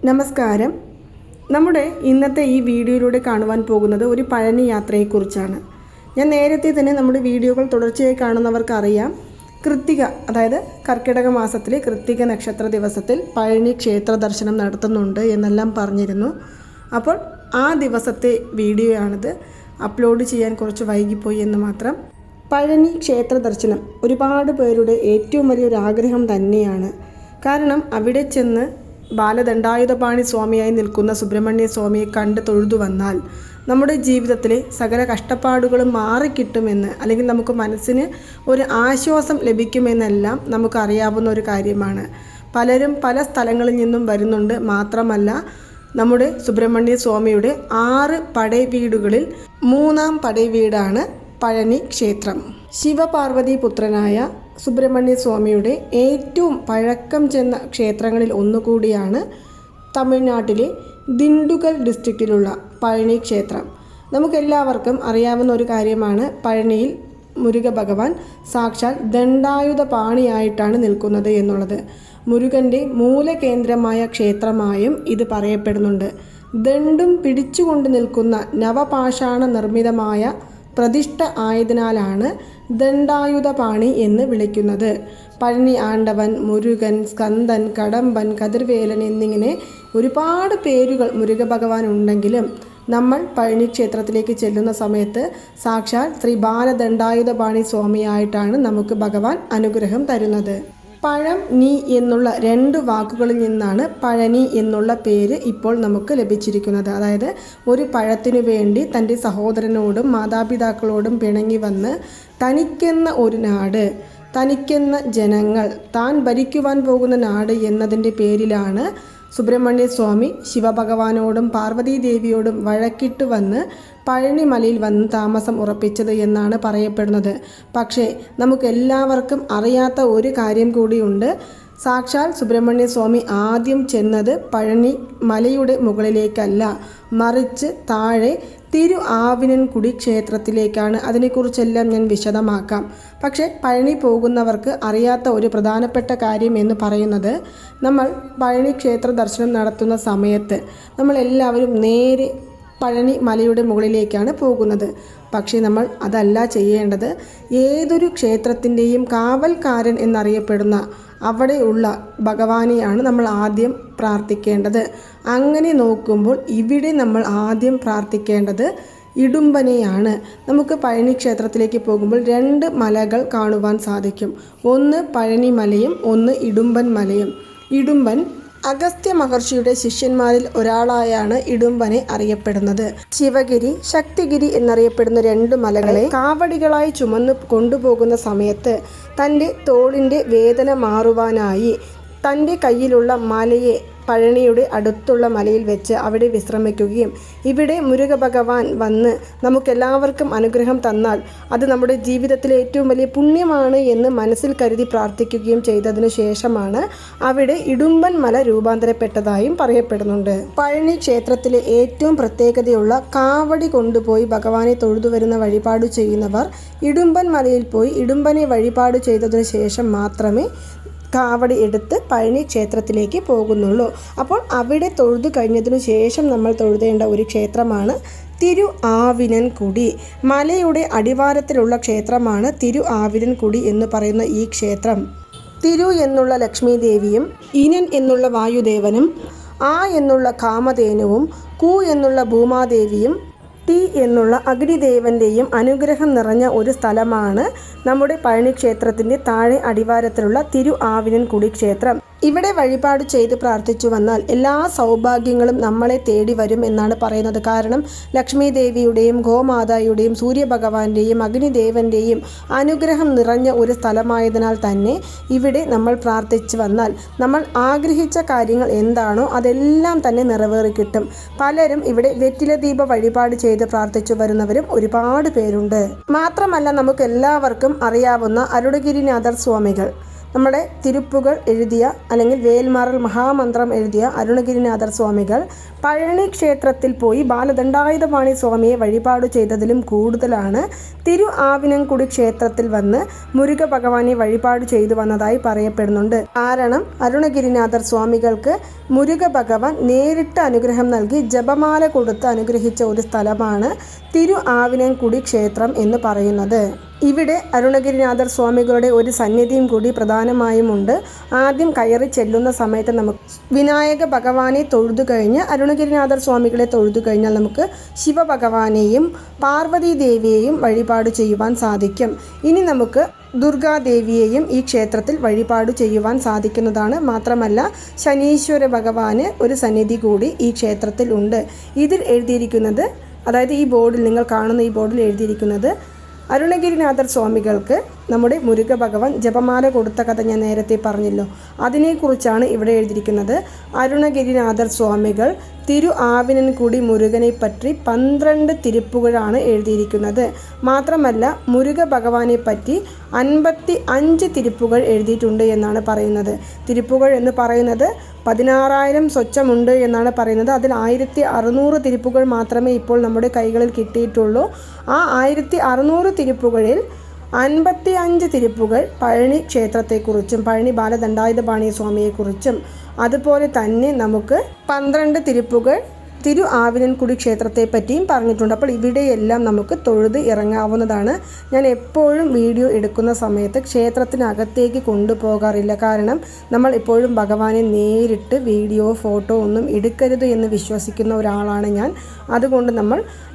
നമസ്കാരം. നമ്മുടെ ഇന്നത്തെ ഈ വീഡിയോയിലൂടെ കാണുവാൻ പോകുന്നത് ഒരു പഴനി യാത്രയെക്കുറിച്ചാണ്. ഞാൻ നേരത്തെ തന്നെ നമ്മുടെ വീഡിയോകൾ തുടർച്ചയായി കാണുന്നവർക്കറിയാം, കൃത്തിക അതായത് കർക്കിടക മാസത്തിലെ കൃത്തിക നക്ഷത്ര ദിവസത്തിൽ പഴനി ക്ഷേത്ര ദർശനം നടത്തുന്നുണ്ട് എന്നെല്ലാം പറഞ്ഞിരുന്നു. അപ്പോൾ ആ ദിവസത്തെ വീഡിയോയാണിത്. അപ്ലോഡ് ചെയ്യാൻ കുറച്ച് വൈകിപ്പോയി എന്ന് മാത്രം. പഴനി ക്ഷേത്ര ദർശനം ഒരുപാട് പേരുടെ ഏറ്റവും വലിയൊരു ആഗ്രഹം തന്നെയാണ്. കാരണം അവിടെ ചെന്ന് ബാലദണ്ഡായുധപാണി സ്വാമിയായി നിൽക്കുന്ന സുബ്രഹ്മണ്യ സ്വാമിയെ കണ്ട് തൊഴുതു വന്നാൽ നമ്മുടെ ജീവിതത്തിലെ സകല കഷ്ടപ്പാടുകളും മാറിക്കിട്ടുമെന്ന്, അല്ലെങ്കിൽ നമുക്ക് മനസ്സിന് ഒരു ആശ്വാസം ലഭിക്കുമെന്നെല്ലാം നമുക്കറിയാവുന്ന ഒരു കാര്യമാണ്. പലരും പല സ്ഥലങ്ങളിൽ നിന്നും വരുന്നുണ്ട്. മാത്രമല്ല, നമ്മുടെ സുബ്രഹ്മണ്യ സ്വാമിയുടെ 6 പടൈവീടുകളിൽ 3-ാം പടൈവീടാണ് പഴനി ക്ഷേത്രം. ശിവപാർവതി പുത്രനായ സുബ്രഹ്മണ്യ സ്വാമിയുടെ ഏറ്റവും പഴക്കം ചെന്ന ക്ഷേത്രങ്ങളിൽ ഒന്നുകൂടിയാണ് തമിഴ്നാട്ടിലെ ദിണ്ടുഗൽ ഡിസ്ട്രിക്റ്റിലുള്ള പഴനി ക്ഷേത്രം. നമുക്കെല്ലാവർക്കും അറിയാവുന്ന ഒരു കാര്യമാണ്, പഴനിയിൽ മുരുക ഭഗവാൻ സാക്ഷാൽ ദണ്ഡായുധപാണിയായിട്ടാണ് നിൽക്കുന്നത് എന്നുള്ളത്. മുരുകൻ്റെ മൂലകേന്ദ്രമായ ക്ഷേത്രമായും ഇത് പറയപ്പെടുന്നുണ്ട്. ദണ്ഡും പിടിച്ചുകൊണ്ട് നിൽക്കുന്ന നവപാഷാണ നിർമ്മിതമായ പ്രതിഷ്ഠ ആയതിനാലാണ് ദണ്ഡായുധപാണി എന്ന് വിളിക്കുന്നത്. പഴനി ആണ്ടവൻ, മുരുകൻ, സ്കന്ദൻ, കടമ്പൻ, കതിർവേലൻ എന്നിങ്ങനെ ഒരുപാട് പേരുകൾ മുരുക ഭഗവാൻ ഉണ്ടെങ്കിലും നമ്മൾ പഴനി ക്ഷേത്രത്തിലേക്ക് ചെല്ലുന്ന സമയത്ത് സാക്ഷാൽ ശ്രീ ബാലദണ്ഡായുധപാണി സ്വാമിയായിട്ടാണ് നമുക്ക് ഭഗവാൻ അനുഗ്രഹം തരുന്നത്. പഴം നീ എന്നുള്ള 2 വാക്കുകളിൽ നിന്നാണ് പഴനി എന്നുള്ള പേര് ഇപ്പോൾ നമുക്ക് ലഭിച്ചിരിക്കുന്നത്. അതായത് ഒരു പഴത്തിനു വേണ്ടി തൻ്റെ സഹോദരനോടും മാതാപിതാക്കളോടും പിണങ്ങി വന്ന് തനിക്കെന്ന ഒരു നാട്, തനിക്കെന്ന ജനങ്ങൾ, താൻ ഭരിക്കുവാൻ പോകുന്ന നാട് എന്നതിൻ്റെ പേരിലാണ് സുബ്രഹ്മണ്യ സ്വാമി ശിവഭഗവാനോടും പാർവതീദേവിയോടും വഴക്കിട്ട് വന്ന് പഴനിമലയിൽ വന്ന് താമസം ഉറപ്പിച്ചത് എന്നാണ് പറയപ്പെടുന്നത്. പക്ഷേ നമുക്കെല്ലാവർക്കും അറിയാത്ത ഒരു കാര്യം കൂടിയുണ്ട്. സാക്ഷാൽ സുബ്രഹ്മണ്യ സ്വാമി ആദ്യം ചെന്നത് പഴനി മലയുടെ മുകളിലേക്കല്ല, മറിച്ച് താഴെ തിരു ആവിനൻകുടി ക്ഷേത്രത്തിലേക്കാണ്. അതിനെക്കുറിച്ചെല്ലാം ഞാൻ വിശദമാക്കാം. പക്ഷേ പഴനി പോകുന്നവർക്ക് അറിയാത്ത ഒരു പ്രധാനപ്പെട്ട കാര്യം എന്ന് പറയുന്നത്, നമ്മൾ പഴനി ക്ഷേത്ര ദർശനം നടത്തുന്ന സമയത്ത് നമ്മളെല്ലാവരും നേരെ പഴനി മലയുടെ മുകളിലേക്കാണ് പോകുന്നത്. പക്ഷേ നമ്മൾ അതല്ല ചെയ്യേണ്ടത്. ഏതൊരു ക്ഷേത്രത്തിൻ്റെയും കാവൽക്കാരൻ എന്നറിയപ്പെടുന്ന അവിടെയുള്ള ഭഗവാനെയാണ് നമ്മൾ ആദ്യം പ്രാർത്ഥിക്കേണ്ടത്. അങ്ങനെ നോക്കുമ്പോൾ ഇവിടെ നമ്മൾ ആദ്യം പ്രാർത്ഥിക്കേണ്ടത് ഇടുമ്പനെയാണ്. നമുക്ക് പഴനി ക്ഷേത്രത്തിലേക്ക് പോകുമ്പോൾ 2 മലകൾ കാണുവാൻ സാധിക്കും. ഒന്ന് പഴനി മലയും ഒന്ന് ഇടുമ്പൻ മലയും. ഇടുമ്പൻ അഗസ്ത്യ മഹർഷിയുടെ ശിഷ്യന്മാരിൽ ഒരാളായാണ് ഇടുമ്പനെ അറിയപ്പെടുന്നത്. ശിവഗിരി, ശക്തിഗിരി എന്നറിയപ്പെടുന്ന 2 മലകളെ കാവടികളായി ചുമന്ന് കൊണ്ടുപോകുന്ന സമയത്ത് തൻ്റെ തോളിൻ്റെ വേദന മാറുവാനായി തൻ്റെ കയ്യിലുള്ള മലയെ പഴനിയുടെ അടുത്തുള്ള മലയിൽ വെച്ച് അവിടെ വിശ്രമിക്കുകയും ഇവിടെ മുരുക ഭഗവാൻ വന്ന് നമുക്കെല്ലാവർക്കും അനുഗ്രഹം തന്നാൽ അത് നമ്മുടെ ജീവിതത്തിലെ ഏറ്റവും വലിയ പുണ്യമാണ് എന്ന് മനസ്സിൽ കരുതി പ്രാർത്ഥിക്കുകയും ചെയ്തതിനു ശേഷമാണ് അവിടെ ഇടുമ്പൻ മല രൂപാന്തരപ്പെട്ടതായും പറയപ്പെടുന്നുണ്ട്. പഴനി ക്ഷേത്രത്തിലെ ഏറ്റവും പ്രത്യേകതയുള്ള കാവടി കൊണ്ടുപോയി ഭഗവാനെ തൊഴുതുവരുന്ന വഴിപാട് ചെയ്യുന്നവർ ഇടുമ്പൻ മലയിൽ പോയി ഇടുമ്പനെ വഴിപാട് ചെയ്തതിനു ശേഷം മാത്രമേ കാവടി എടുത്ത് പഴനി ക്ഷേത്രത്തിലേക്ക് പോകുന്നുള്ളൂ. അപ്പോൾ അവിടെ തൊഴുതു കഴിഞ്ഞതിനു ശേഷം നമ്മൾ തൊഴുതേണ്ട ഒരു ക്ഷേത്രമാണ് തിരു ആവിനൻകുടി. മലയുടെ അടിവാരത്തിലുള്ള ക്ഷേത്രമാണ് തിരു ആവിനൻകുടി എന്ന് പറയുന്ന ഈ ക്ഷേത്രം. തിരു എന്നുള്ള ലക്ഷ്മി ദേവിയും, ഇനൻ എന്നുള്ള വായുദേവനും, ആ എന്നുള്ള കാമധേനുവും, കു എന്നുള്ള ഭൂമാദേവിയും, ടി എന്നുള്ള അഗ്നിദേവൻ്റെയും അനുഗ്രഹം നിറഞ്ഞ ഒരു സ്ഥലമാണ് നമ്മുടെ പഴനി ക്ഷേത്രത്തിൻ്റെ താഴെ അടിവാരത്തിലുള്ള തിരു ആവിനൻകുടി ക്ഷേത്രം. ഇവിടെ വഴിപാട് ചെയ്ത് പ്രാർത്ഥിച്ചു വന്നാൽ എല്ലാ സൗഭാഗ്യങ്ങളും നമ്മളെ തേടി വരും എന്നാണ് പറയുന്നത്. കാരണം ലക്ഷ്മി ദേവിയുടെയും ഗോമാതായുടെയും സൂര്യഭഗവാന്റെയും അഗ്നിദേവൻ്റെയും അനുഗ്രഹം നിറഞ്ഞ ഒരു സ്ഥലമായതിനാൽ തന്നെ ഇവിടെ നമ്മൾ പ്രാർത്ഥിച്ചു വന്നാൽ നമ്മൾ ആഗ്രഹിച്ച കാര്യങ്ങൾ എന്താണോ അതെല്ലാം തന്നെ നിറവേറി കിട്ടും. പലരും ഇവിടെ വെറ്റില ദീപ വഴിപാട് ചെയ്ത് പ്രാർത്ഥിച്ചു വരുന്നവരും ഒരുപാട് പേരുണ്ട്. മാത്രമല്ല, നമുക്ക് എല്ലാവർക്കും അറിയാവുന്ന അരുണഗിരിനാഥർ സ്വാമികൾ നമ്മുടെ തിരുപ്പുകൾ എഴുതിയ അല്ലെങ്കിൽ വേൽമാറൽ മഹാമന്ത്രം എഴുതിയ അരുണഗിരിനാഥർ സ്വാമികൾ പഴനി ക്ഷേത്രത്തിൽ പോയി ബാലദണ്ഡായുധപാണി സ്വാമിയെ വഴിപാട് ചെയ്തതിലും കൂടുതലാണ് തിരു ആവിനംകുടി ക്ഷേത്രത്തിൽ വന്ന് മുരുക ഭഗവാനെ വഴിപാട് ചെയ്തു വന്നതായി പറയപ്പെടുന്നുണ്ട്. കാരണം അരുണഗിരിനാഥർ സ്വാമികൾക്ക് മുരുക ഭഗവാൻ നേരിട്ട് അനുഗ്രഹം നൽകി ജപമാല കൊടുത്ത് അനുഗ്രഹിച്ച ഒരു സ്ഥലമാണ് തിരു ആവിനംകുടി ക്ഷേത്രം എന്ന് പറയുന്നത്. ഇവിടെ അരുണഗിരിനാഥർ സ്വാമികളുടെ ഒരു സന്നിധിയും കൂടി പ്രധാനമായും ഉണ്ട്. ആദ്യം കയറി ചെല്ലുന്ന സമയത്ത് നമുക്ക് വിനായക ഭഗവാനെ തൊഴുതു കഴിഞ്ഞ് അരുണഗിരിനാഥർ സ്വാമികളെ തൊഴുതു കഴിഞ്ഞാൽ നമുക്ക് ശിവഭഗവാനെയും പാർവതി ദേവിയെയും വഴിപാട് ചെയ്യുവാൻ സാധിക്കും. ഇനി നമുക്ക് ദുർഗാദേവിയെയും ഈ ക്ഷേത്രത്തിൽ വഴിപാട് ചെയ്യുവാൻ സാധിക്കുന്നതാണ്. മാത്രമല്ല ശനീശ്വര ഭഗവാന് ഒരു സന്നിധി കൂടി ഈ ക്ഷേത്രത്തിൽ ഉണ്ട്. ഇതിൽ എഴുതിയിരിക്കുന്നത്, അതായത് ഈ ബോർഡിൽ നിങ്ങൾ കാണുന്ന ഈ ബോർഡിൽ എഴുതിയിരിക്കുന്നത് അരുണഗിരിനാഥർ സ്വാമികൾക്ക് നമ്മുടെ മുരുക ഭഗവാൻ ജപമാല കൊടുത്ത കഥ ഞാൻ നേരത്തെ പറഞ്ഞല്ലോ, അതിനെക്കുറിച്ചാണ് ഇവിടെ എഴുതിയിരിക്കുന്നത്. അരുണഗിരിനാഥർ സ്വാമികൾ തിരു ആവിനൻകുടി മുരുകനെ പറ്റി 12 തിരുപ്പുകളാണ് എഴുതിയിരിക്കുന്നത്. മാത്രമല്ല മുരുക ഭഗവാനെ പറ്റി 55 തിരുപ്പുകൾ എഴുതിയിട്ടുണ്ട് എന്നാണ് പറയുന്നത്. തിരുപ്പുകൾ എന്ന് പറയുന്നത് 16,000 സ്വച്ഛമുണ്ട് എന്നാണ് പറയുന്നത്. അതിൽ 1600 തിരുപ്പുകൾ മാത്രമേ ഇപ്പോൾ നമ്മുടെ കൈകളിൽ കിട്ടിയിട്ടുള്ളൂ. ആ 1600 തിരുപ്പുകളിൽ 55 തിരുപ്പുകൾ പഴനി ക്ഷേത്രത്തെക്കുറിച്ചും പഴനി ബാലദണ്ഡായുധപാണി സ്വാമിയെക്കുറിച്ചും അതുപോലെ തന്നെ നമുക്ക് 12 തിരുപ്പുകൾ തിരു ആവിനൻകുടി ക്ഷേത്രത്തെ പറ്റിയും പറഞ്ഞിട്ടുണ്ട്. അപ്പോൾ ഇവിടെയെല്ലാം നമുക്ക് തൊഴുത് ഇറങ്ങാവുന്നതാണ്. ഞാൻ എപ്പോഴും വീഡിയോ എടുക്കുന്ന സമയത്ത് ക്ഷേത്രത്തിനകത്തേക്ക് കൊണ്ടുപോകാറില്ല. കാരണം നമ്മൾ എപ്പോഴും ഭഗവാനെ നേരിട്ട് വീഡിയോ ഫോട്ടോ ഒന്നും എടുക്കരുത് എന്ന് വിശ്വസിക്കുന്ന ഒരാളാണ് ഞാൻ. അതുകൊണ്ട്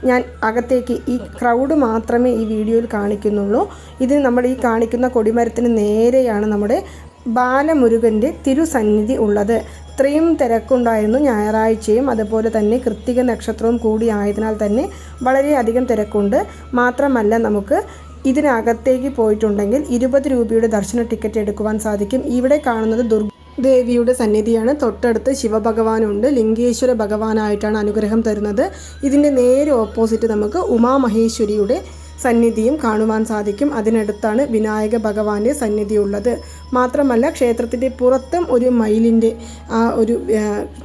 ഞാൻ അകത്തേക്ക് ഈ ക്രൗഡ് മാത്രമേ ഈ വീഡിയോയിൽ കാണിക്കുന്നുള്ളൂ. ഇതിന് നമ്മൾ ഈ കാണിക്കുന്ന കൊടിമരത്തിന് നേരെയാണ് നമ്മുടെ ബാലമുരുകൻ്റെ തിരുസന്നിധി ഉള്ളത്. ഇത്രയും തിരക്കുണ്ടായിരുന്നു ഞായറാഴ്ചയും അതുപോലെ തന്നെ കൃത്തിക നക്ഷത്രവും കൂടി ആയതിനാൽ തന്നെ വളരെയധികം തിരക്കുണ്ട്. മാത്രമല്ല നമുക്ക് ഇതിനകത്തേക്ക് പോയിട്ടുണ്ടെങ്കിൽ 20 രൂപയുടെ ദർശന ടിക്കറ്റ് എടുക്കുവാൻ സാധിക്കും. ഇവിടെ കാണുന്നത് ദേവിയുടെ സന്നിധിയാണ്. തൊട്ടടുത്ത് ശിവഭഗവാനുണ്ട്. ലിംഗേശ്വര ഭഗവാനായിട്ടാണ് അനുഗ്രഹം തരുന്നത്. ഇതിൻ്റെ നേരെ ഓപ്പോസിറ്റ് നമുക്ക് ഉമാമഹേശ്വരിയുടെ സന്നിധിയും കാണുവാൻ സാധിക്കും. അതിനടുത്താണ് വിനായക ഭഗവാന്റെ സന്നിധി ഉള്ളത്. മാത്രമല്ല ക്ഷേത്രത്തിൻ്റെ പുറത്തും ഒരു മയിലിൻ്റെ ഒരു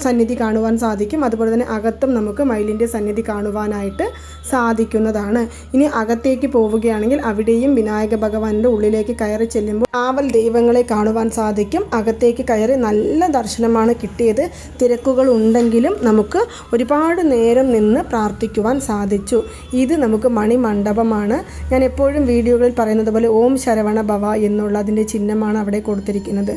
സന്നിധി കാണുവാൻ സാധിക്കും. അതുപോലെ തന്നെ അകത്തും നമുക്ക് മയിലിൻ്റെ സന്നിധി കാണുവാനായിട്ട് സാധിക്കുന്നതാണ്. ഇനി അകത്തേക്ക് പോവുകയാണെങ്കിൽ അവിടെയും വിനായക ഭഗവാന്റെ ഉള്ളിലേക്ക് കയറി ചെല്ലുമ്പോൾ ആവൽ ദൈവങ്ങളെ കാണുവാൻ സാധിക്കും. അകത്തേക്ക് കയറി നല്ല ദർശനമാണ് കിട്ടിയത്. തിരക്കുകൾ ഉണ്ടെങ്കിലും നമുക്ക് ഒരുപാട് നേരം നിന്ന് പ്രാർത്ഥിക്കുവാൻ സാധിച്ചു. ഇത് നമുക്ക് മണിമണ്ഡപമാണ്. ഞാൻ എപ്പോഴും വീഡിയോകളിൽ പറയുന്നത് പോലെ ഓം ശരവണ ഭവ എന്നുള്ള അതിൻ്റെ ചിഹ്നമാണ് അവിടെ കൊടുത്തിരിക്കുന്നത്.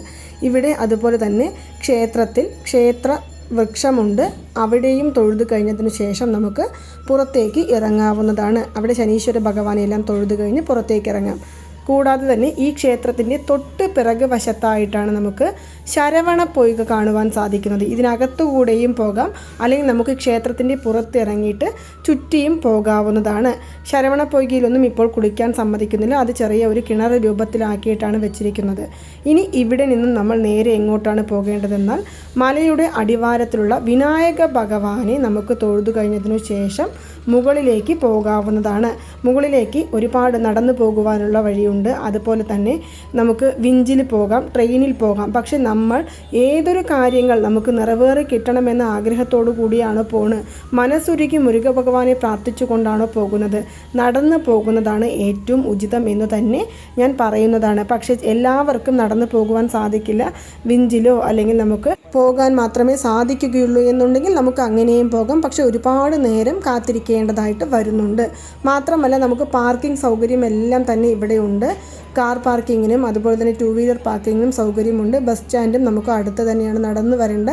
ഇവിടെ അതുപോലെ തന്നെ ക്ഷേത്രത്തിൽ ക്ഷേത്ര വൃക്ഷമുണ്ട്. അവിടെയും തൊഴുതു കഴിഞ്ഞതിന് ശേഷം നമുക്ക് പുറത്തേക്ക് ഇറങ്ങാവുന്നതാണ്. അവിടെ ശനീശ്വര ഭഗവാനെല്ലാം തൊഴുതു കഴിഞ്ഞ് പുറത്തേക്ക് ഇറങ്ങാം. കൂടാതെ തന്നെ ഈ ക്ഷേത്രത്തിൻ്റെ തൊട്ട് പിറകു വശത്തായിട്ടാണ് നമുക്ക് ശരവണ പൊയ്ക കാണുവാൻ സാധിക്കുന്നത്. ഇതിനകത്തുകൂടെയും പോകാം, അല്ലെങ്കിൽ നമുക്ക് ക്ഷേത്രത്തിൻ്റെ പുറത്തിറങ്ങിയിട്ട് ചുറ്റിയും പോകാവുന്നതാണ്. ശരവണ പൊയ്കയിലൊന്നും ഇപ്പോൾ കുളിക്കാൻ സമ്മതിക്കുന്നില്ല. അത് ചെറിയ ഒരു കിണർ രൂപത്തിലാക്കിയിട്ടാണ് വെച്ചിരിക്കുന്നത്. ഇനി ഇവിടെ നിന്നും നമ്മൾ നേരെ എങ്ങോട്ടാണ് പോകേണ്ടതെന്നാൽ മലയുടെ അടിവാരത്തിലുള്ള വിനായക ഭഗവാനെ നമുക്ക് തൊഴുതു കഴിഞ്ഞതിനു ശേഷം മുകളിലേക്ക് പോകാവുന്നതാണ്. മുകളിലേക്ക് ഒരുപാട് നടന്നു പോകുവാനുള്ള വഴിയുണ്ട്. അതുപോലെ തന്നെ നമുക്ക് വിഞ്ചിൽ പോകാം, ട്രെയിനിൽ പോകാം. പക്ഷെ നമ്മൾ ഏതൊരു കാര്യങ്ങൾ നമുക്ക് നിറവേറി കിട്ടണമെന്ന ആഗ്രഹത്തോടു കൂടിയാണോ പോകുന്നത്, മനസ്സുരുക്കി മുരുക ഭഗവാനെ പ്രാർത്ഥിച്ചുകൊണ്ടാണോ പോകുന്നത്, നടന്നു പോകുന്നതാണ് ഏറ്റവും ഉചിതം എന്ന് തന്നെ ഞാൻ പറയുന്നതാണ്. പക്ഷെ എല്ലാവർക്കും നടന്നു പോകുവാൻ സാധിക്കില്ല. വിഞ്ചിലോ അല്ലെങ്കിൽ നമുക്ക് പോകാൻ മാത്രമേ സാധിക്കുകയുള്ളൂ എന്നുണ്ടെങ്കിൽ നമുക്ക് അങ്ങനെയും പോകാം. പക്ഷെ ഒരുപാട് നേരം കാത്തിരിക്കേണ്ടതായിട്ട് വരുന്നുണ്ട്. മാത്രമല്ല നമുക്ക് പാർക്കിംഗ് സൗകര്യം എല്ലാം തന്നെ ഇവിടെ ഉണ്ട്. കാർ പാർക്കിങ്ങിനും അതുപോലെ തന്നെ 2 വീലർ പാർക്കിങ്ങിനും സൗകര്യമുണ്ട്. ബസ് സ്റ്റാൻഡും നമുക്ക് അടുത്ത് തന്നെയാണ്. നടന്നു വരേണ്ട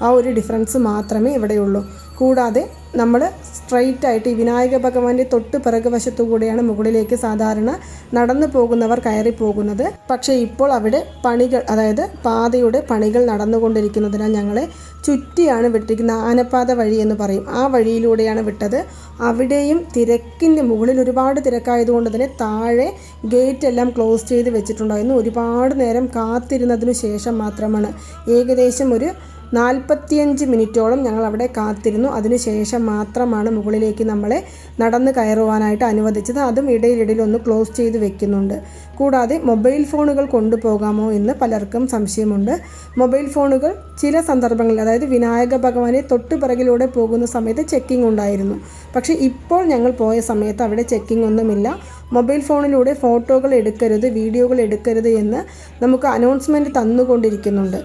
ആ ഒരു ഡിഫറൻസ് മാത്രമേ ഇവിടെയുള്ളൂ. കൂടാതെ നമ്മൾ സ്ട്രൈറ്റ് ആയിട്ട് ഈ വിനായക ഭഗവാന്റെ തൊട്ട് പിറകു വശത്തു കൂടെയാണ് മുകളിലേക്ക് സാധാരണ നടന്നു പോകുന്നവർ കയറി പോകുന്നത്. പക്ഷേ ഇപ്പോൾ അവിടെ പണികൾ, അതായത് പാതയുടെ പണികൾ നടന്നുകൊണ്ടിരിക്കുന്നതിനാൽ ഞങ്ങളെ ചുറ്റിയാണ് വിട്ടിരിക്കുന്നത്. ആനപ്പാത വഴി എന്ന് പറയും, ആ വഴിയിലൂടെയാണ് വിട്ടത്. അവിടെയും തിരക്കിൻ്റെ മുകളിൽ ഒരുപാട് തിരക്കായതുകൊണ്ട് തന്നെ താഴെ ഗേറ്റ് എല്ലാം ക്ലോസ് ചെയ്ത് വെച്ചിട്ടുണ്ടായിരുന്നു. ഒരുപാട് നേരം കാത്തിരുന്നതിനു ശേഷം മാത്രമാണ്, ഏകദേശം ഒരു 45 മിനിറ്റോളം ഞങ്ങൾ അവിടെ കാത്തിരുന്നു. അതിനുശേഷം മാത്രമാണ് മുകളിലേക്ക് നമ്മളെ നടന്ന് കയറുവാനായിട്ട് അനുവദിച്ചത്. അതും ഇടയിലിടയിൽ ഒന്ന് ക്ലോസ് ചെയ്ത് വെക്കുന്നുണ്ട്. കൂടാതെ മൊബൈൽ ഫോണുകൾ കൊണ്ടുപോകാമോ എന്ന് പലർക്കും സംശയമുണ്ട്. മൊബൈൽ ഫോണുകൾ ചില സന്ദർഭങ്ങളിൽ, അതായത് വിനായക ഭഗവാനെ തൊട്ട് പിറകിലൂടെ പോകുന്ന സമയത്ത് ചെക്കിംഗ് ഉണ്ടായിരുന്നു. പക്ഷേ ഇപ്പോൾ ഞങ്ങൾ പോയ സമയത്ത് അവിടെ ചെക്കിംഗ് ഒന്നുമില്ല. മൊബൈൽ ഫോണിലൂടെ ഫോട്ടോകൾ എടുക്കരുത്, വീഡിയോകൾ എടുക്കരുത് എന്ന് നമുക്ക് അനൗൺസ്മെൻറ്റ് തന്നുകൊണ്ടിരിക്കുന്നുണ്ട്.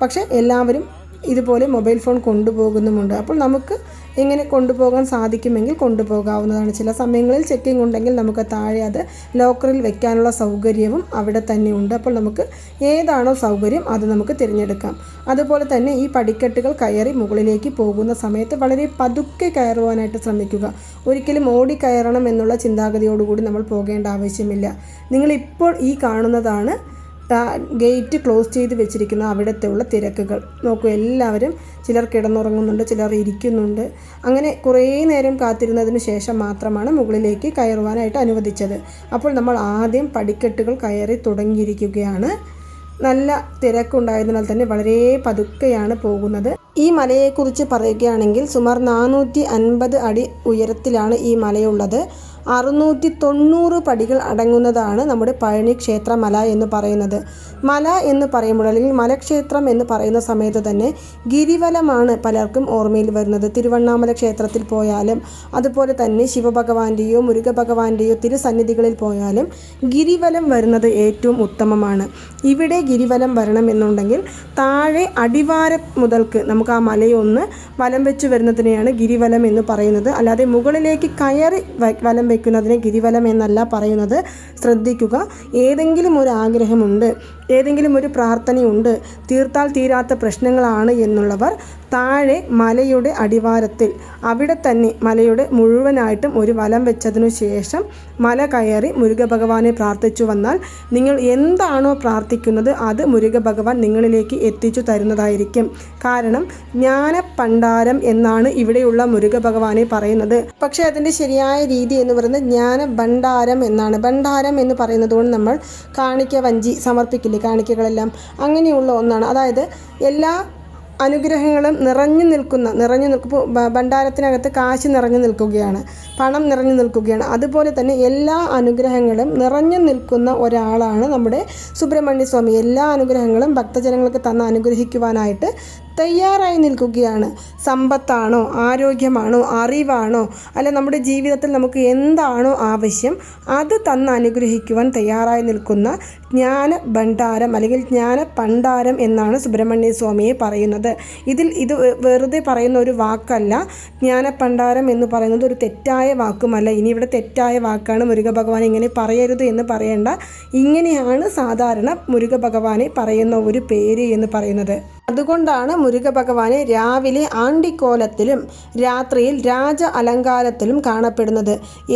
പക്ഷേ എല്ലാവരും ഇതുപോലെ മൊബൈൽ ഫോൺ കൊണ്ടുപോകുന്നുമുണ്ട്. അപ്പോൾ നമുക്ക് എങ്ങനെ കൊണ്ടുപോകാൻ സാധിക്കുമെങ്കിൽ കൊണ്ടുപോകാവുന്നതാണ്. ചില സമയങ്ങളിൽ ചെക്കിംഗ് ഉണ്ടെങ്കിൽ നമുക്ക് താഴെ അത് ലോക്കറിൽ വെക്കാനുള്ള സൗകര്യവും അവിടെ തന്നെ ഉണ്ട്. അപ്പോൾ നമുക്ക് ഏതാണോ സൗകര്യം അത് നമുക്ക് തിരഞ്ഞെടുക്കാം. അതുപോലെ തന്നെ ഈ പടിക്കെട്ടുകൾ കയറി മുകളിലേക്ക് പോകുന്ന സമയത്ത് വളരെ പതുക്കെ കയറുവാനായിട്ട് ശ്രമിക്കുക. ഒരിക്കലും ഓടി കയറണം എന്നുള്ള ചിന്താഗതിയോടുകൂടി നമ്മൾ പോകേണ്ട ആവശ്യമില്ല. നിങ്ങളിപ്പോൾ ഈ കാണുന്നതാണ് ഗേറ്റ് ക്ലോസ് ചെയ്ത് വെച്ചിരിക്കുന്ന അവിടത്തെയുള്ള തിരക്കുകൾ. നോക്കൂ, എല്ലാവരും ചിലർ കിടന്നുറങ്ങുന്നുണ്ട്, ചിലർ ഇരിക്കുന്നുണ്ട്. അങ്ങനെ കുറേ നേരം കാത്തിരുന്നതിന് ശേഷം മാത്രമാണ് മുകളിലേക്ക് കയറുവാനായിട്ട് അനുവദിച്ചത്. അപ്പോൾ നമ്മൾ ആദ്യം പടിക്കെട്ടുകൾ കയറി തുടങ്ങിയിരിക്കുകയാണ്. നല്ല തിരക്കുണ്ടായതിനാൽ തന്നെ വളരെ പതുക്കെയാണ് പോകുന്നത്. ഈ മലയെക്കുറിച്ച് പറയുകയാണെങ്കിൽ സുമാർ 450 അടി ഉയരത്തിലാണ് ഈ മലയുള്ളത്. 690 പടികൾ അടങ്ങുന്നതാണ് നമ്മുടെ പഴനി ക്ഷേത്ര മല എന്ന് പറയുന്നത്. മല എന്ന് പറയുമ്പോൾ, അല്ലെങ്കിൽ മലക്ഷേത്രം എന്ന് പറയുന്ന സമയത്ത് തന്നെ ഗിരിവലമാണ് പലർക്കും ഓർമ്മയിൽ വരുന്നത്. തിരുവണ്ണാമല ക്ഷേത്രത്തിൽ പോയാലും അതുപോലെ തന്നെ ശിവഭഗവാന്റെയോ മുരുകഭഗവാന്റെയോ തിരുസന്നിധികളിൽ പോയാലും ഗിരിവലം വരുന്നത് ഏറ്റവും ഉത്തമമാണ്. ഇവിടെ ഗിരിവലം വരണമെന്നുണ്ടെങ്കിൽ താഴെ അടിവാരം മുതൽക്ക് നമുക്ക് ആ മലയൊന്ന് വലം വെച്ച് വരുന്നതിനെയാണ് ഗിരിവലം എന്ന് പറയുന്നത്. അല്ലാതെ മുകളിലേക്ക് കയറി വലം വയ്ക്കുന്നതിനെ ഗിരിവലം എന്നല്ല പറയുന്നത്. ശ്രദ്ധിക്കുക, ഏതെങ്കിലും ഒരു ആഗ്രഹമുണ്ട്, ഏതെങ്കിലും ഒരു പ്രാർത്ഥനയുണ്ട്, തീർത്താൽ തീരാത്ത പ്രശ്നങ്ങളാണ് എന്നുള്ളവർ താഴെ മലയുടെ അടിവാരത്തിൽ അവിടെ തന്നെ മലയുടെ മുഴുവനായിട്ടും ഒരു വലം വെച്ചതിനു ശേഷം മല കയറി മുരുകഭഗവാനെ പ്രാർത്ഥിച്ചു വന്നാൽ നിങ്ങൾ എന്താണോ പ്രാർത്ഥിക്കുന്നത് അത് മുരുകഭഗവാൻ നിങ്ങളിലേക്ക് എത്തിച്ചു തരുന്നതായിരിക്കും. കാരണം ജ്ഞാനഭണ്ഡാരം എന്നാണ് ഇവിടെയുള്ള മുരുകഭഗവാനെ പറയുന്നത്. പക്ഷേ അതിൻ്റെ ശരിയായ രീതി എന്ന് പറയുന്നത് ജ്ഞാനഭണ്ഡാരം എന്നാണ്. ഭണ്ഡാരം എന്ന് പറയുന്നത് കൊണ്ട് നമ്മൾ കാണിക്ക വഞ്ചി സമർപ്പിക്കില്ലേ, കാണിക്കകളെല്ലാം അങ്ങനെയുള്ള ഒന്നാണ്. അതായത് എല്ലാ അനുഗ്രഹങ്ങളും നിറഞ്ഞു നിൽക്കുമ്പോൾ ഭണ്ഡാരത്തിനകത്ത് കാശ് നിറഞ്ഞു നിൽക്കുകയാണ്, പണം നിറഞ്ഞു നിൽക്കുകയാണ്. അതുപോലെ തന്നെ എല്ലാ അനുഗ്രഹങ്ങളും നിറഞ്ഞു നിൽക്കുന്ന ഒരാളാണ് നമ്മുടെ സുബ്രഹ്മണ്യ സ്വാമി. എല്ലാ അനുഗ്രഹങ്ങളും ഭക്തജനങ്ങൾക്ക് തന്ന് അനുഗ്രഹിക്കുവാനായിട്ട് തയ്യാറായി നിൽക്കുകയാണ്. സമ്പത്താണോ, ആരോഗ്യമാണോ, അറിവാണോ, അല്ല നമ്മുടെ ജീവിതത്തിൽ നമുക്ക് എന്താണോ ആവശ്യം അത് തന്ന് അനുഗ്രഹിക്കുവാൻ തയ്യാറായി നിൽക്കുന്ന ജ്ഞാനഭണ്ഡാരം അല്ലെങ്കിൽ ജ്ഞാനഭണ്ഡാരം എന്നാണ് സുബ്രഹ്മണ്യ സ്വാമിയെ പറയുന്നത്. ഇത് വെറുതെ പറയുന്ന ഒരു വാക്കല്ല. ജ്ഞാനഭണ്ഡാരം എന്ന് പറയുന്നത് ഒരു തെറ്റായ വാക്കുമല്ല. ഇനി ഇവിടെ തെറ്റായ വാക്കാണ് മുരുകഭഗവാൻ ഇങ്ങനെ പറയരുത് എന്ന് പറയേണ്ട. ഇങ്ങനെയാണ് സാധാരണ മുരുകഭഗവാനെ പറയുന്ന ഒരു പേര് എന്ന് പറയുന്നത്. അതുകൊണ്ടാണ് മുരുകഭഗവാനെ രാവിലെ ആണ്ടിക്കോലത്തിലും രാത്രിയിൽ രാജ അലങ്കാരത്തിലും കാണപ്പെടുന്നത്.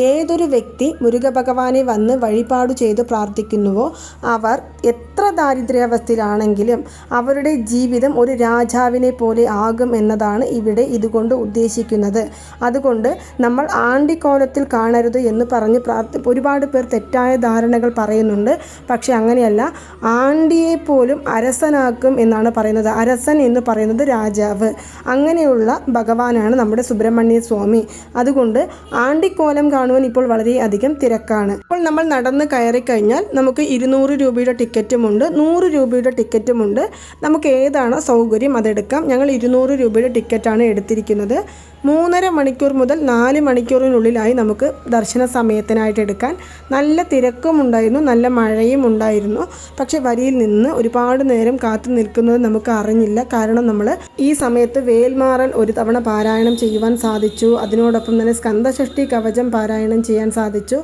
ഏതൊരു വ്യക്തി മുരുകഭഗവാനെ വന്ന് വഴിപാട് ചെയ്ത് പ്രാർത്ഥിക്കുന്നുവോ അവർ എത്ര ദാരിദ്ര്യാവസ്ഥയിലാണെങ്കിലും അവരുടെ ജീവിതം ഒരു രാജാവിനെ പോലെ ആകും എന്നതാണ് ഇവിടെ ഇതുകൊണ്ട് ഉദ്ദേശിക്കുന്നത്. അതുകൊണ്ട് നമ്മൾ ആണ്ടിക്കോലത്തിൽ കാണരുത് എന്ന് പറഞ്ഞ് ഒരുപാട് പേർ തെറ്റായ ധാരണകൾ പറയുന്നുണ്ട്. പക്ഷെ അങ്ങനെയല്ല, ആണ്ടിയെ പോലും അരസനാക്കും എന്നാണ് പറയുന്നത്. അരസൻ എന്ന് പറയുന്നത് രാജാവ്. അങ്ങനെയുള്ള ഭഗവാനാണ് നമ്മുടെ സുബ്രഹ്മണ്യ സ്വാമി. അതുകൊണ്ട് ആണ്ടിക്കോലം കാണുവാൻ ഇപ്പോൾ വളരെയധികം തിരക്കാണ്. ഇപ്പോൾ നമ്മൾ നടന്ന് കയറി കഴിഞ്ഞാൽ നമുക്ക് 200 രൂപയുടെ ടിക്കറ്റുമുണ്ട്, 100 രൂപയുടെ ടിക്കറ്റുമുണ്ട്. നമുക്ക് ഏതാണോ സൗകര്യം അതെടുക്കാം. ഞങ്ങൾ 200 രൂപയുടെ ടിക്കറ്റാണ് എടുത്തിരിക്കുന്നത്. 3.5 മണിക്കൂർ മുതൽ 4 മണിക്കൂറിനുള്ളിലായി നമുക്ക് ദർശന സമയത്തിനായിട്ട് എടുക്കാൻ. നല്ല തിരക്കും ഉണ്ടായിരുന്നു, നല്ല മഴയും ഉണ്ടായിരുന്നു. പക്ഷെ വരിയിൽ നിന്ന് ഒരുപാട് നേരം കാത്തു നിൽക്കുന്നത് നമുക്ക് അറിഞ്ഞില്ല. കാരണം നമ്മൾ ഈ സമയത്ത് വേൽമാറൽ ഒരു തവണ പാരായണം ചെയ്യുവാൻ സാധിച്ചു. അതിനോടൊപ്പം തന്നെ സ്കന്ദഷഷ്ടി കവചം പാരായണം ചെയ്യാൻ സാധിച്ചു.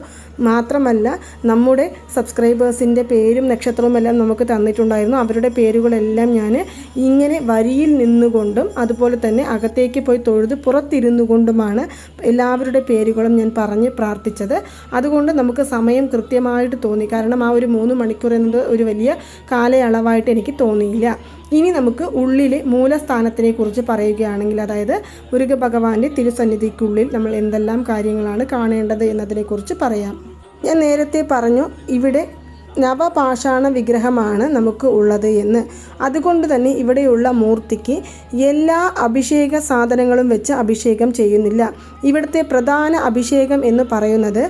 മാത്രമല്ല നമ്മുടെ സബ്സ്ക്രൈബേഴ്സിൻ്റെ പേരും നക്ഷത്രവും എല്ലാം നമുക്ക് തന്നിട്ടുണ്ടായിരുന്നു. അവരുടെ പേരുകളെല്ലാം ഞാൻ ഇങ്ങനെ വരിയിൽ നിന്നുകൊണ്ടും അതുപോലെ തന്നെ അകത്തേക്ക് പോയി തൊഴുത് പുറത്തിരുന്നു കൊണ്ടുമാണ് എല്ലാവരുടെ പേരുകളും ഞാൻ പറഞ്ഞ് പ്രാർത്ഥിച്ചത്. അതുകൊണ്ട് നമുക്ക് സമയം കൃത്യമായിട്ട് തോന്നി. കാരണം ആ ഒരു 3 മണിക്കൂർ എന്നത് ഒരു വലിയ കാലയളവായിട്ട് എനിക്ക് തോന്നിയില്ല. ഇനി നമുക്ക് ഉള്ളിലെ മൂലസ്ഥാനത്തിനെ കുറിച്ച് പറയുകയാണെങ്കിൽ, അതായത് മുരുകഭഗവാന്റെ തിരുസന്നിധിക്കുള്ളിൽ നമ്മൾ എന്തെല്ലാം കാര്യങ്ങളാണ് കാണേണ്ടത് എന്നതിനെക്കുറിച്ച് പറയാം. ഞാൻ നേരത്തെ പറഞ്ഞു, ഇവിടെ നവപാഷാണ വിഗ്രഹമാണ് നമുക്ക് ഉള്ളത് എന്ന്. അതുകൊണ്ട് തന്നെ ഇവിടെയുള്ള മൂർത്തിക്ക് എല്ലാ അഭിഷേക സാധനങ്ങളും വെച്ച് അഭിഷേകം ചെയ്യുന്നില്ല. ഇവിടുത്തെ പ്രധാന അഭിഷേകം എന്ന് പറയുന്നത്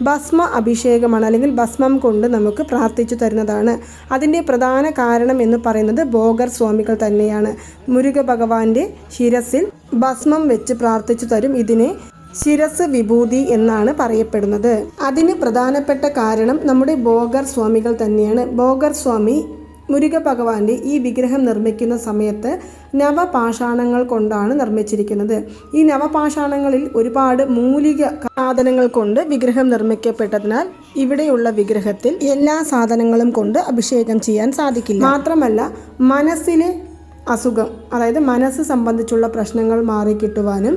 ഭസ്മ അഭിഷേകമാണ്, അല്ലെങ്കിൽ ഭസ്മം കൊണ്ട് നമുക്ക് പ്രാർത്ഥിച്ചു തരുന്നതാണ്. അതിൻ്റെ പ്രധാന കാരണം എന്ന് പറയുന്നത് ഭോഗർ സ്വാമികൾ തന്നെയാണ്. മുരുക ഭഗവാന്റെ ശിരസിൽ ഭസ്മം വെച്ച് പ്രാർത്ഥിച്ചു തരും. ഇതിനെ ശിരസ് വിഭൂതി എന്നാണ് പറയപ്പെടുന്നത്. അതിന് പ്രധാനപ്പെട്ട കാരണം നമ്മുടെ ഭോഗർ സ്വാമികൾ തന്നെയാണ്. ഭോഗർ സ്വാമി മുരുക ഭഗവാന്റെ ഈ വിഗ്രഹം നിർമ്മിക്കുന്ന സമയത്ത് നവപാഷാണങ്ങൾ കൊണ്ടാണ് നിർമ്മിച്ചിരിക്കുന്നത്. ഈ നവപാഷാണങ്ങളിൽ ഒരുപാട് മൂലിക സാധനങ്ങൾ കൊണ്ട് വിഗ്രഹം നിർമ്മിക്കപ്പെട്ടതിനാൽ ഇവിടെയുള്ള വിഗ്രഹത്തിൽ എല്ലാ സാധനങ്ങളും കൊണ്ട് അഭിഷേകം ചെയ്യാൻ സാധിക്കില്ല. മാത്രമല്ല മനസ്സിലെ അസുഖം, അതായത് മനസ്സ് സംബന്ധിച്ചുള്ള പ്രശ്നങ്ങൾ മാറിക്കിട്ടുവാനും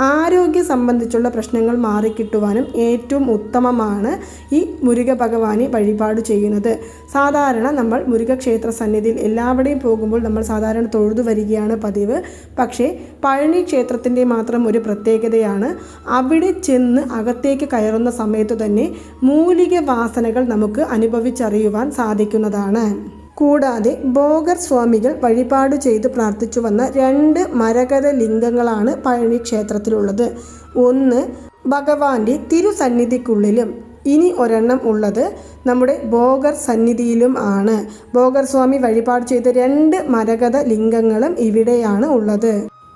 ആരോഗ്യ സംബന്ധിച്ചുള്ള പ്രശ്നങ്ങൾ മാറിക്കിട്ടുവാനും ഏറ്റവും ഉത്തമമാണ് ഈ മുരുക ഭഗവാനെ വഴിപാട് ചെയ്യുന്നത്. സാധാരണ നമ്മൾ മുരുക ക്ഷേത്ര സന്നിധിയിൽ എല്ലാവിടെയും പോകുമ്പോൾ നമ്മൾ സാധാരണ തൊഴുതു വരികയാണ് പതിവ്. പക്ഷേ പഴനി ക്ഷേത്രത്തിൻ്റെ മാത്രം ഒരു പ്രത്യേകതയാണ്, അവിടെ ചെന്ന് അകത്തേക്ക് കയറുന്ന സമയത്ത് തന്നെ മൂലിക വാസനകൾ നമുക്ക് അനുഭവിച്ചറിയുവാൻ സാധിക്കുന്നതാണ്. കൂടാതെ ഭോഗർ സ്വാമികൾ വഴിപാട് ചെയ്ത് പ്രാർത്ഥിച്ചു വന്ന 2 മരകത ലിംഗങ്ങളാണ് പഴനി ക്ഷേത്രത്തിലുള്ളത്. ഒന്ന് ഭഗവാന്റെ തിരുസന്നിധിക്കുള്ളിലും ഇനി ഒരെണ്ണം ഉള്ളത് നമ്മുടെ ഭോഗർ സന്നിധിയിലും ആണ്. ഭോഗർ സ്വാമി വഴിപാട് ചെയ്ത 2 മരകത ലിംഗങ്ങളും ഇവിടെയാണ് ഉള്ളത്.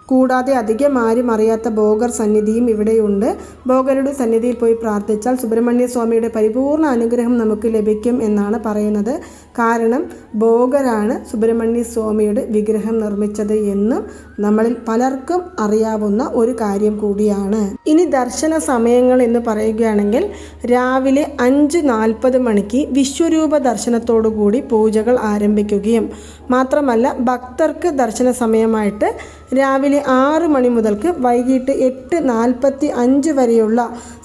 കൂടാതെ അധികം ആരും അറിയാത്ത ഭോഗർ സന്നിധിയും ഇവിടെയുണ്ട്. ഭോഗരുടെ സന്നിധിയിൽ പോയി പ്രാർത്ഥിച്ചാൽ സുബ്രഹ്മണ്യ സ്വാമിയുടെ പരിപൂർണ അനുഗ്രഹം നമുക്ക് ലഭിക്കും എന്നാണ് പറയുന്നത്. കാരണം ഭോഗരാണ് സുബ്രഹ്മണ്യ സ്വാമിയുടെ വിഗ്രഹം നിർമ്മിച്ചത് എന്നും നമ്മളിൽ പലർക്കും അറിയാവുന്ന ഒരു കാര്യം കൂടിയാണ്. ഇനി ദർശന സമയങ്ങൾ എന്ന് പറയുകയാണെങ്കിൽ രാവിലെ 5:40 മണിക്ക് വിശ്വരൂപ ദർശനത്തോടുകൂടി പൂജകൾ ആരംഭിക്കുകയും മാത്രമല്ല ഭക്തർക്ക് ദർശന സമയമായിട്ട് രാവിലെ 6 മണി മുതൽക്ക് വൈകിട്ട് 8:45 വരെയുള്ള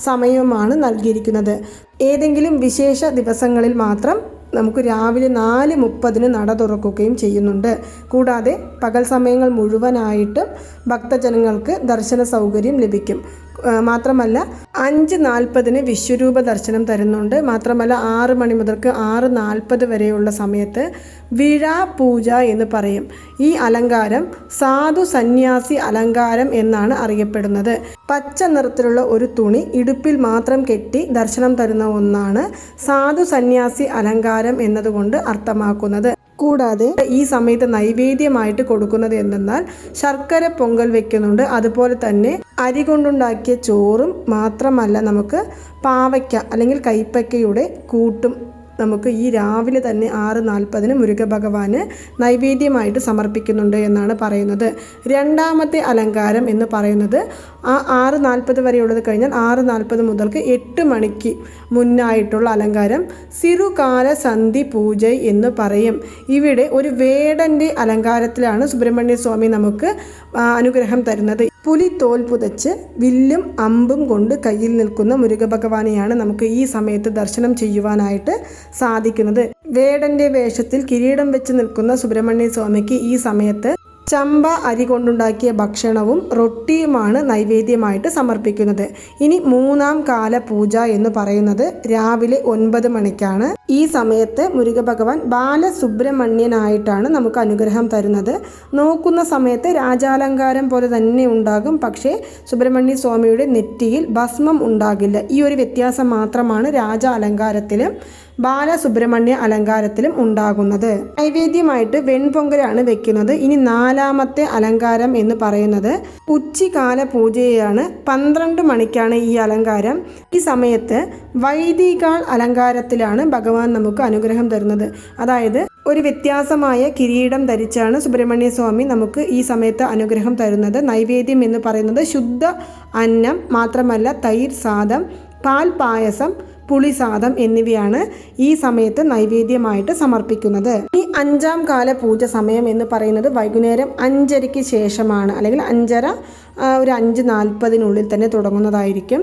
സമയമാണ് നൽകിയിരിക്കുന്നത്. ഏതെങ്കിലും വിശേഷ ദിവസങ്ങളിൽ മാത്രം നമുക്ക് രാവിലെ 4:30 നട തുറക്കുകയും ചെയ്യുന്നുണ്ട്. കൂടാതെ പകൽ സമയങ്ങൾ മുഴുവനായിട്ടും ഭക്തജനങ്ങൾക്ക് ദർശന സൗകര്യം ലഭിക്കും. മാത്രമല്ല 5:40 വിശ്വരൂപ ദർശനം തരുന്നുണ്ട്. മാത്രമല്ല 6 മണി മുതൽക്ക് 6:40 വരെയുള്ള സമയത്ത് വിഴാ പൂജ എന്ന് പറയും. ഈ അലങ്കാരം സാധു സന്യാസി അലങ്കാരം എന്നാണ് അറിയപ്പെടുന്നത്. പച്ച നിറത്തിലുള്ള ഒരു തുണി ഇടുപ്പിൽ മാത്രം കെട്ടി ദർശനം തരുന്ന ഒന്നാണ് സാധു സന്യാസി അലങ്കാരം എന്നതുകൊണ്ട് അർത്ഥമാക്കുന്നത്. കൂടാതെ ഈ സമയത്ത് നൈവേദ്യമായിട്ട് കൊടുക്കുന്നത് എന്തെന്നാൽ ശർക്കര പൊങ്കൽ വെക്കുന്നുണ്ട്. അതുപോലെ തന്നെ അരി കൊണ്ടുണ്ടാക്കിയ ചോറും മാത്രമല്ല നമുക്ക് പാവയ്ക്ക അല്ലെങ്കിൽ കൈപ്പയ്ക്കയുടെ കൂട്ടും നമുക്ക് ഈ രാവിലെ തന്നെ 6:40 മുരുക ഭഗവാന് നൈവേദ്യമായിട്ട് സമർപ്പിക്കുന്നുണ്ട് എന്നാണ് പറയുന്നത്. രണ്ടാമത്തെ അലങ്കാരം എന്ന് പറയുന്നത് ആ 6:40 വരെയുള്ളത് കഴിഞ്ഞാൽ 6:40 മുതൽക്ക് 8 മണിക്ക് മുന്നായിട്ടുള്ള അലങ്കാരം സിറുകാല സന്ധി പൂജ എന്ന് പറയും. ഇവിടെ ഒരു വേടൻ്റെ അലങ്കാരത്തിലാണ് സുബ്രഹ്മണ്യ സ്വാമി നമുക്ക് അനുഗ്രഹം തരുന്നത്. പുലിത്തോൽ പുതച്ച് വില്ലും അമ്പും കൊണ്ട് കയ്യിൽ നിൽക്കുന്ന മുരുക ഭഗവാനെയാണ് നമുക്ക് ഈ സമയത്ത് ദർശനം ചെയ്യുവാനായിട്ട് സാധിക്കുന്നത്. വേടൻ്റെ വേഷത്തിൽ കിരീടം വെച്ച് നിൽക്കുന്ന സുബ്രഹ്മണ്യ സ്വാമിക്ക് ഈ സമയത്ത് ചമ്പ അരി കൊണ്ടുണ്ടാക്കിയ ഭക്ഷണവും റൊട്ടിയുമാണ് നൈവേദ്യമായിട്ട് സമർപ്പിക്കുന്നത്. ഇനി 3-ാം കാല പൂജ എന്ന് പറയുന്നത് രാവിലെ 9 മണിക്കാണ്. ഈ സമയത്ത് മുരുക ഭഗവാൻ ബാലസുബ്രഹ്മണ്യനായിട്ടാണ് നമുക്ക് അനുഗ്രഹം തരുന്നത്. നോക്കുന്ന സമയത്ത് രാജാലങ്കാരം പോലെ തന്നെ ഉണ്ടാകും, പക്ഷേ സുബ്രഹ്മണ്യ സ്വാമിയുടെ നെറ്റിയിൽ ഭസ്മം ഉണ്ടാകില്ല. ഈ ഒരു വ്യത്യാസം മാത്രമാണ് രാജ അലങ്കാരത്തിലും ബാലസുബ്രഹ്മണ്യ അലങ്കാരത്തിലും ഉണ്ടാകുന്നത്. നൈവേദ്യമായിട്ട് വെൺപൊങ്കലാണ് വെക്കുന്നത്. ഇനി 4-ാമത്തെ അലങ്കാരം എന്ന് പറയുന്നത് ഉച്ചികാല പൂജയാണ്. 12 മണിക്കാണ് ഈ അലങ്കാരം. ഈ സമയത്ത് വൈദികാൾ അലങ്കാരത്തിലാണ് ഭഗവാൻ നമുക്ക് അനുഗ്രഹം തരുന്നത്. അതായത് ഒരു വ്യത്യാസമായ കിരീടം ധരിച്ചാണ് സുബ്രഹ്മണ്യ സ്വാമി നമുക്ക് ഈ സമയത്ത് അനുഗ്രഹം തരുന്നത്. നൈവേദ്യം എന്ന് പറയുന്നത് ശുദ്ധ അന്നം മാത്രമല്ല തൈര് സാദം, പാൽ പായസം, പുളിസാദം എന്നിവയാണ് ഈ സമയത്ത് നൈവേദ്യമായിട്ട് സമർപ്പിക്കുന്നത്. ഈ 5-ാം കാല പൂജ സമയം എന്ന് പറയുന്നത് വൈകുന്നേരം 5:30 ശേഷമാണ്, അല്ലെങ്കിൽ 5:30 ഒരു 5:40 തന്നെ തുടങ്ങുന്നതായിരിക്കും.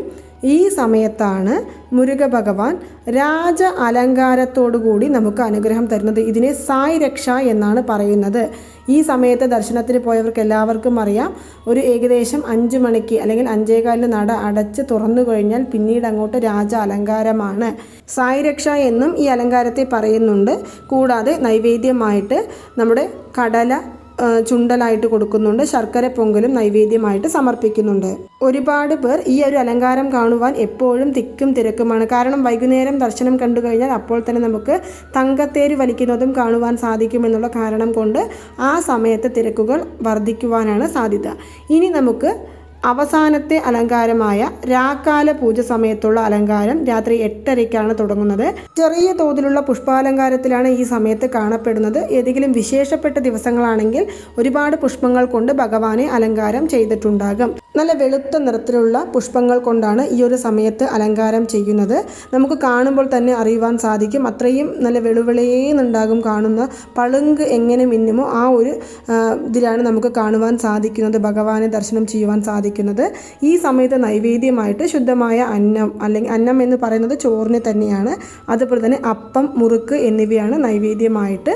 ഈ സമയത്താണ് മുരുക ഭഗവാൻ രാജ അലങ്കാരത്തോടുകൂടി നമുക്ക് അനുഗ്രഹം തരുന്നത്. ഇതിനെ സായ് രക്ഷ എന്നാണ് പറയുന്നത്. ഈ സമയത്ത് ദർശനത്തിന് പോയവർക്ക് എല്ലാവർക്കും അറിയാം, ഒരു ഏകദേശം 5 മണിക്ക് അല്ലെങ്കിൽ 5:15 നട അടച്ച് തുറന്നു കഴിഞ്ഞാൽ പിന്നീട് അങ്ങോട്ട് രാജ അലങ്കാരമാണ്. സായിരക്ഷ എന്നും ഈ അലങ്കാരത്തെ പറയുന്നുണ്ട്. കൂടാതെ നൈവേദ്യമായിട്ട് നമ്മുടെ കടല ചുണ്ടലായിട്ട് കൊടുക്കുന്നുണ്ട്. ശർക്കര പൊങ്കലും നൈവേദ്യമായിട്ട് സമർപ്പിക്കുന്നുണ്ട്. ഒരുപാട് പേർ ഈ ഒരു അലങ്കാരം കാണുവാൻ എപ്പോഴും തിക്കും തിരക്കുമാണ്. കാരണം വൈകുന്നേരം ദർശനം കണ്ടു കഴിഞ്ഞാൽ അപ്പോൾ തന്നെ നമുക്ക് തങ്കത്തേര് വലിക്കുന്നതും കാണുവാൻ സാധിക്കുമെന്നുള്ള കാരണം കൊണ്ട് ആ സമയത്ത് തിരക്കുകൾ വർദ്ധിക്കുവാനാണ് സാധ്യത. ഇനി നമുക്ക് അവസാനത്തെ അലങ്കാരമായ രാക്കാല പൂജ സമയത്തുള്ള അലങ്കാരം രാത്രി 8:30-ക്കാണ് തുടങ്ങുന്നത്. ചെറിയ തോതിലുള്ള പുഷ്പാലങ്കാരത്തിലാണ് ഈ സമയത്ത് കാണപ്പെടുന്നത്. ഏതെങ്കിലും വിശേഷപ്പെട്ട ദിവസങ്ങളാണെങ്കിൽ ഒരുപാട് പുഷ്പങ്ങൾ കൊണ്ട് ഭഗവാനെ അലങ്കാരം ചെയ്തിട്ടുണ്ടാകും. നല്ല വെളുത്ത നിറത്തിലുള്ള പുഷ്പങ്ങൾ കൊണ്ടാണ് ഈ ഒരു സമയത്ത് അലങ്കാരം ചെയ്യുന്നത്. നമുക്ക് കാണുമ്പോൾ തന്നെ അറിയുവാൻ സാധിക്കും, അത്രയും നല്ല വെളുവിളേന്നുണ്ടാകും. കാണുന്ന പളുങ്ക് എങ്ങനെ മിന്നുമോ ആ ഒരു ഇതിലാണ് നമുക്ക് കാണുവാൻ സാധിക്കുന്നത്, ഭഗവാനെ ദർശനം ചെയ്യുവാൻ സാധിക്കുന്നത്. ഈ സമയത്ത് നൈവേദ്യമായിട്ട് ശുദ്ധമായ അന്നം, അല്ലെങ്കിൽ അന്നം എന്ന് പറയുന്നത് ചോറിന് തന്നെയാണ്. അതുപോലെ തന്നെ അപ്പം, മുറുക്ക് എന്നിവയാണ് നൈവേദ്യമായിട്ട്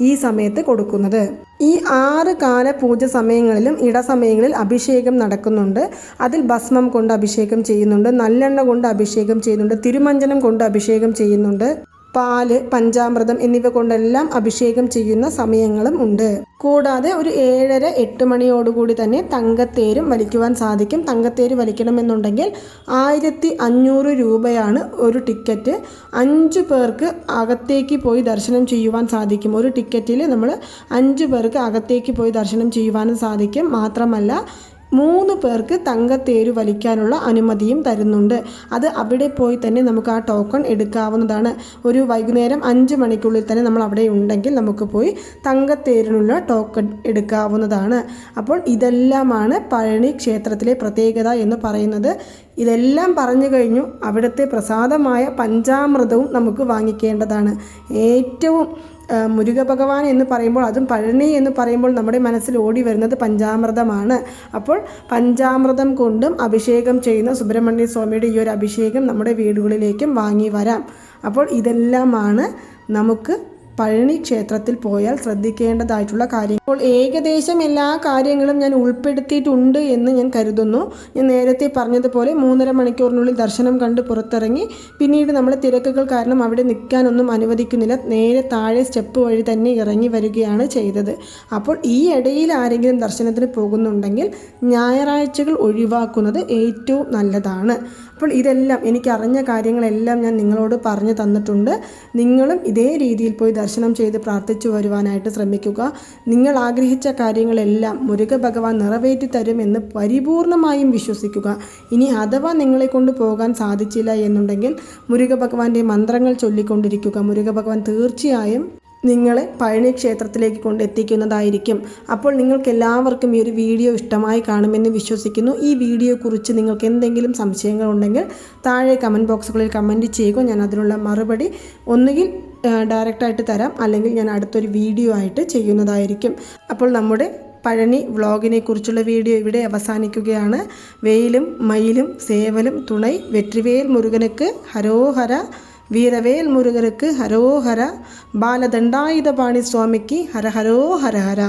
ഈ സമയത്ത് കൊടുക്കുന്നത്. ഈ 6 കാല പൂജ സമയങ്ങളിലും ഇടസമയങ്ങളിൽ അഭിഷേകം നടക്കുന്നുണ്ട്. അതിൽ ഭസ്മം കൊണ്ട് അഭിഷേകം ചെയ്യുന്നുണ്ട്, നല്ലെണ്ണ കൊണ്ട് അഭിഷേകം ചെയ്യുന്നുണ്ട്, തിരുമഞ്ജനം കൊണ്ട് അഭിഷേകം ചെയ്യുന്നുണ്ട്, പാല്, പഞ്ചാമൃതം എന്നിവ കൊണ്ടെല്ലാം അഭിഷേകം ചെയ്യുന്ന സമയങ്ങളും ഉണ്ട്. കൂടാതെ ഒരു 7:30-8 മണിയോടുകൂടി തന്നെ തങ്കത്തേരും വലിക്കുവാൻ സാധിക്കും. തങ്കത്തേര് വലിക്കണമെന്നുണ്ടെങ്കിൽ 1500 രൂപയാണ് ഒരു ടിക്കറ്റ്. 5 പേർക്ക് അകത്തേക്ക് പോയി ദർശനം ചെയ്യുവാൻ സാധിക്കും. ഒരു ടിക്കറ്റിൽ നമ്മൾ 5 പേർക്ക് അകത്തേക്ക് പോയി ദർശനം ചെയ്യുവാനും സാധിക്കും. മാത്രമല്ല 3 പേർക്ക് തങ്കത്തേര് വലിക്കാനുള്ള അനുമതിയും തരുന്നുണ്ട്. അത് അവിടെ പോയി തന്നെ നമുക്ക് ആ ടോക്കൺ എടുക്കാവുന്നതാണ്. ഒരു വൈകുന്നേരം 5 മണിക്കുള്ളിൽ തന്നെ നമ്മൾ അവിടെ ഉണ്ടെങ്കിൽ നമുക്ക് പോയി തങ്കത്തേരിനുള്ള ടോക്കൺ എടുക്കാവുന്നതാണ്. അപ്പോൾ ഇതെല്ലാമാണ് പഴനി ക്ഷേത്രത്തിലെ പ്രത്യേകത എന്ന് പറയുന്നത്. ഇതെല്ലാം പറഞ്ഞു കഴിഞ്ഞു. അവിടുത്തെ പ്രസാദമായ പഞ്ചാമൃതവും നമുക്ക് വാങ്ങിക്കേണ്ടതാണ്. ഏറ്റവും മുരുക ഭഗവാൻ എന്ന് പറയുമ്പോൾ, അതും പഴനി എന്ന് പറയുമ്പോൾ നമ്മുടെ മനസ്സിൽ ഓടി വരുന്നത് പഞ്ചാമൃതമാണ്. അപ്പോൾ പഞ്ചാമൃതം കൊണ്ടും അഭിഷേകം ചെയ്യുന്ന സുബ്രഹ്മണ്യ സ്വാമിയുടെ ഈ ഒരു അഭിഷേകം നമ്മുടെ വീടുകളിലേക്കും വാങ്ങി വരാം. അപ്പോൾ ഇതെല്ലാമാണ് നമുക്ക് പഴനി ക്ഷേത്രത്തിൽ പോയാൽ ശ്രദ്ധിക്കേണ്ടതായിട്ടുള്ള കാര്യം. അപ്പോൾ ഏകദേശം എല്ലാ കാര്യങ്ങളും ഞാൻ ഉൾപ്പെടുത്തിയിട്ടുണ്ട് എന്ന് ഞാൻ കരുതുന്നു. ഞാൻ നേരത്തെ പറഞ്ഞതുപോലെ 3.5 മണിക്കൂറിനുള്ളിൽ ദർശനം കണ്ട് പുറത്തിറങ്ങി. പിന്നീട് നമ്മൾ തിരക്കുകൾ കാരണം അവിടെ നിൽക്കാനൊന്നും അനുവദിക്കുന്നില്ല. നേരെ താഴെ സ്റ്റെപ്പ് വഴി തന്നെ ഇറങ്ങി വരികയാണ് ചെയ്തത്. അപ്പോൾ ഈ ഇടയിൽ ആരെങ്കിലും ദർശനത്തിന് പോകുന്നുണ്ടെങ്കിൽ ഞായറാഴ്ചകൾ ഒഴിവാക്കുന്നത് ഏറ്റവും നല്ലതാണ്. അപ്പോൾ ഇതെല്ലാം എനിക്കറിഞ്ഞ കാര്യങ്ങളെല്ലാം ഞാൻ നിങ്ങളോട് പറഞ്ഞു തന്നിട്ടുണ്ട്. നിങ്ങളും ഇതേ രീതിയിൽ പോയി ദർശനം ചെയ്ത് പ്രാർത്ഥിച്ചു വരുവാനായിട്ട് ശ്രമിക്കുക. നിങ്ങൾ ആഗ്രഹിച്ച കാര്യങ്ങളെല്ലാം മുരുക ഭഗവാൻ നിറവേറ്റി തരുമെന്ന് പരിപൂർണമായും വിശ്വസിക്കുക. ഇനി അഥവാ നിങ്ങളെ കൊണ്ട് പോകാൻ സാധിച്ചില്ല എന്നുണ്ടെങ്കിൽ മുരുക ഭഗവാന്റെ മന്ത്രങ്ങൾ ചൊല്ലിക്കൊണ്ടിരിക്കുക. മുരുക ഭഗവാൻ തീർച്ചയായും നിങ്ങളെ പഴനി ക്ഷേത്രത്തിലേക്ക് കൊണ്ടെത്തിക്കുന്നതായിരിക്കും. അപ്പോൾ നിങ്ങൾക്ക് എല്ലാവർക്കും ഈ ഒരു വീഡിയോ ഇഷ്ടമായി കാണുമെന്ന് വിശ്വസിക്കുന്നു. ഈ വീഡിയോയെക്കുറിച്ച് നിങ്ങൾക്ക് എന്തെങ്കിലും സംശയങ്ങളുണ്ടെങ്കിൽ താഴെ കമൻറ്റ് ബോക്സുകളിൽ കമൻറ്റ് ചെയ്യുക. ഞാൻ അതിനുള്ള മറുപടി ഒന്നുകിൽ ഡയറക്റ്റായിട്ട് തരാം, അല്ലെങ്കിൽ ഞാൻ അടുത്തൊരു വീഡിയോ ആയിട്ട് ചെയ്യുന്നതായിരിക്കും. അപ്പോൾ നമ്മുടെ പഴനി വ്ളോഗിനെ കുറിച്ചുള്ള വീഡിയോ ഇവിടെ അവസാനിക്കുകയാണ്. വെയിലും മയിലും സേവലും തുണൈ വെற்றிவேல் മുരുകനുക്ക് ഹരോഹര, വീരവേൽ മുരുകനുക്ക് ഹരോഹര, ബാലദണ്ഡായുധപാണി സ്വാമിക്ക് ഹര ഹരോ ഹര ഹര.